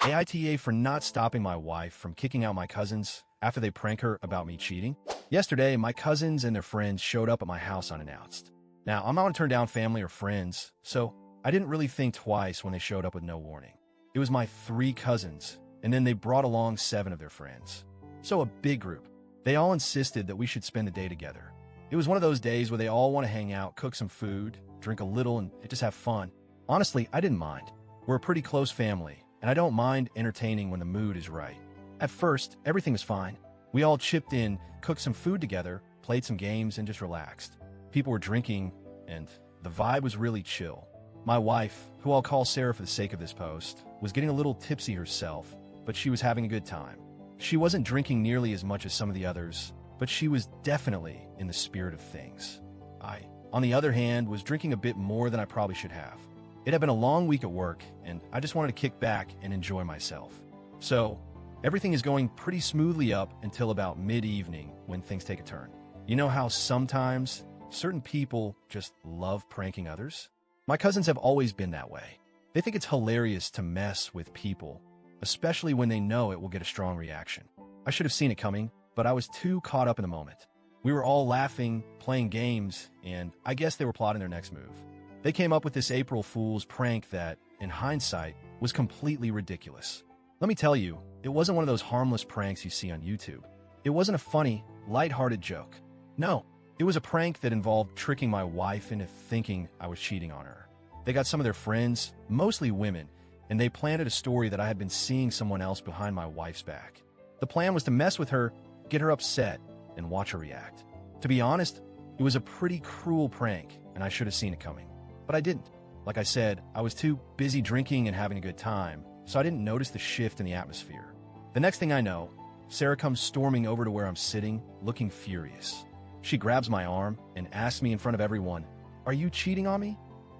AITA for not stopping my wife from kicking out my cousins after they prank her about me cheating. Yesterday, my cousins and their friends showed up at my house unannounced. Now, I'm not going to turn down family or friends, so I didn't really think twice when they showed up with no warning. It was my 3 cousins, and then they brought along 7 of their friends. So a big group. They all insisted that we should spend the day together. It was one of those days where they all want to hang out, cook some food, drink a little, and just have fun. Honestly, I didn't mind. We're a pretty close family, and I don't mind entertaining when the mood is right. At first, everything was fine. We all chipped in, cooked some food together, played some games, and just relaxed. People were drinking, and the vibe was really chill. My wife, who I'll call Sarah for the sake of this post, was getting a little tipsy herself, but she was having a good time. She wasn't drinking nearly as much as some of the others, but she was definitely in the spirit of things. I, on the other hand, was drinking a bit more than I probably should have. It had been a long week at work, and I just wanted to kick back and enjoy myself. So, everything is going pretty smoothly up until about mid-evening when things take a turn. You know how sometimes certain people just love pranking others? My cousins have always been that way. They think it's hilarious to mess with people, especially when they know it will get a strong reaction. I should have seen it coming, but I was too caught up in the moment. We were all laughing, playing games, and I guess they were plotting their next move. They came up with this April Fool's prank that, in hindsight, was completely ridiculous. Let me tell you, it wasn't one of those harmless pranks you see on YouTube. It wasn't a funny, lighthearted joke. No, it was a prank that involved tricking my wife into thinking I was cheating on her. They got some of their friends, mostly women, and they planted a story that I had been seeing someone else behind my wife's back. The plan was to mess with her, get her upset, and watch her react. To be honest, it was a pretty cruel prank, and I should have seen it coming. But I didn't. Like I said, I was too busy drinking and having a good time, so I didn't notice the shift in the atmosphere. The next thing I know, Sarah comes storming over to where I'm sitting, looking furious. She grabs my arm and asks me in front of everyone, "Are you cheating on me?"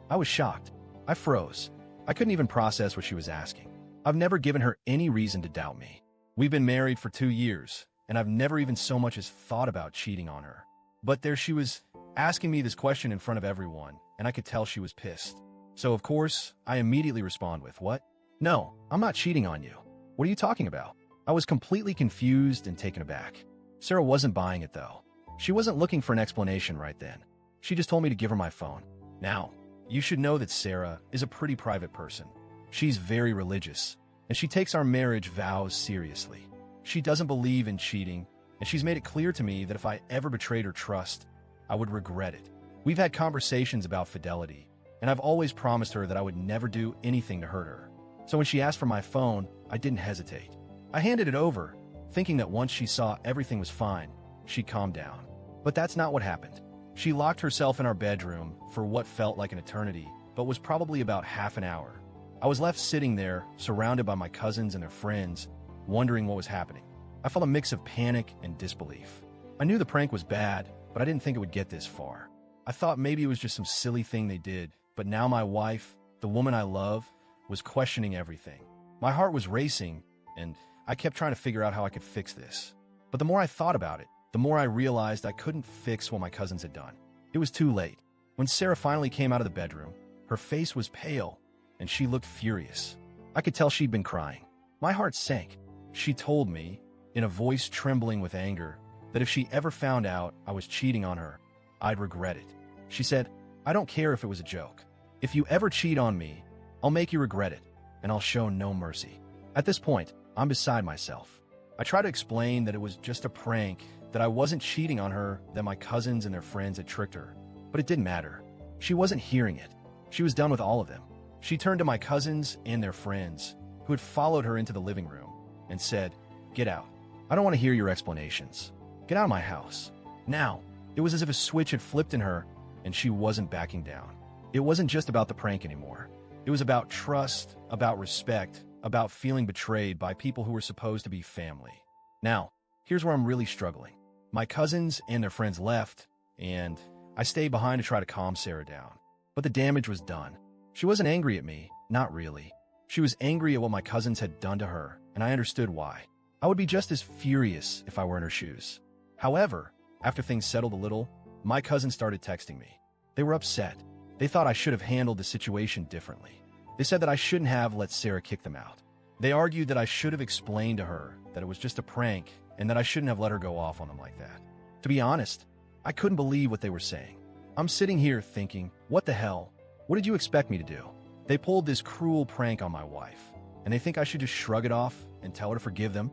I was shocked. I froze. I couldn't even process what she was asking. I've never given her any reason to doubt me. We've been married for 2 years, and I've never even so much as thought about cheating on her. But there she was, asking me this question in front of everyone, and I could tell she was pissed. So of course, I immediately respond with, "What? No, I'm not cheating on you. What are you talking about?" I was completely confused and taken aback. Sarah wasn't buying it though. She wasn't looking for an explanation right then. She just told me to give her my phone. Now, you should know that Sarah is a pretty private person. She's very religious, and she takes our marriage vows seriously. She doesn't believe in cheating, and she's made it clear to me that if I ever betrayed her trust, I would regret it. We've had conversations about fidelity, and I've always promised her that I would never do anything to hurt her. So when she asked for my phone, I didn't hesitate. I handed it over, thinking that once she saw everything was fine, she'd calm down. But that's not what happened. She locked herself in our bedroom for what felt like an eternity, but was probably about half an hour. I was left sitting there, surrounded by my cousins and their friends, wondering what was happening. I felt a mix of panic and disbelief. I knew the prank was bad, but I didn't think it would get this far. I thought maybe it was just some silly thing they did, but now my wife, the woman I love, was questioning everything. My heart was racing, and I kept trying to figure out how I could fix this. But the more I thought about it, the more I realized I couldn't fix what my cousins had done. It was too late. When Sarah finally came out of the bedroom, her face was pale, and she looked furious. I could tell she'd been crying. My heart sank. She told me, in a voice trembling with anger, that if she ever found out I was cheating on her, I'd regret it. She said, "I don't care if it was a joke. If you ever cheat on me, I'll make you regret it, and I'll show no mercy." At this point, I'm beside myself. I try to explain that it was just a prank, that I wasn't cheating on her, that my cousins and their friends had tricked her. But it didn't matter. She wasn't hearing it. She was done with all of them. She turned to my cousins and their friends, who had followed her into the living room, and said, "Get out. I don't want to hear your explanations. Get out of my house." Now, it was as if a switch had flipped in her, and she wasn't backing down. It wasn't just about the prank anymore. It was about trust, about respect, about feeling betrayed by people who were supposed to be family. Now, here's where I'm really struggling. My cousins and their friends left, and I stayed behind to try to calm Sarah down. But the damage was done. She wasn't angry at me, not really. She was angry at what my cousins had done to her, and I understood why. I would be just as furious if I were in her shoes. However, after things settled a little, my cousins started texting me. They were upset. They thought I should have handled the situation differently. They said that I shouldn't have let Sarah kick them out. They argued that I should have explained to her that it was just a prank and that I shouldn't have let her go off on them like that. To be honest, I couldn't believe what they were saying. I'm sitting here thinking, what the hell? What did you expect me to do? They pulled this cruel prank on my wife, and they think I should just shrug it off and tell her to forgive them?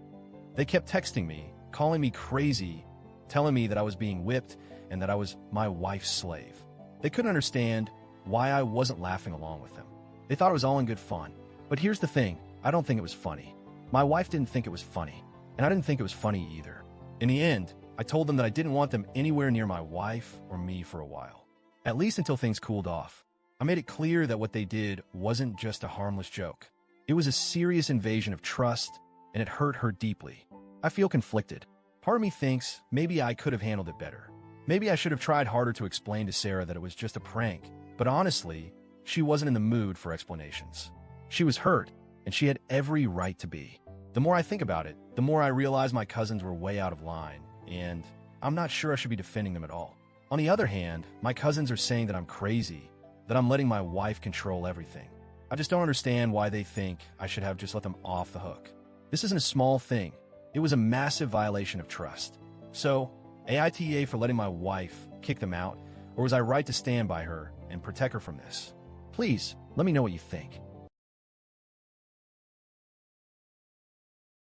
They kept texting me, calling me crazy, telling me that I was being whipped and that I was my wife's slave. They couldn't understand why I wasn't laughing along with them. They thought it was all in good fun. But here's the thing, I don't think it was funny. My wife didn't think it was funny, and I didn't think it was funny either. In the end, I told them that I didn't want them anywhere near my wife or me for a while, at least until things cooled off. I made it clear that what they did wasn't just a harmless joke. It was a serious invasion of trust, and it hurt her deeply. I feel conflicted. Part of me thinks maybe I could have handled it better. Maybe I should have tried harder to explain to Sarah that it was just a prank, but honestly, she wasn't in the mood for explanations. She was hurt, and she had every right to be. The more I think about it, the more I realize my cousins were way out of line, and I'm not sure I should be defending them at all. On the other hand, my cousins are saying that I'm crazy, that I'm letting my wife control everything. I just don't understand why they think I should have just let them off the hook. This isn't a small thing. It was a massive violation of trust. So, AITA for letting my wife kick them out, or was I right to stand by her and protect her from this? Please, let me know what you think.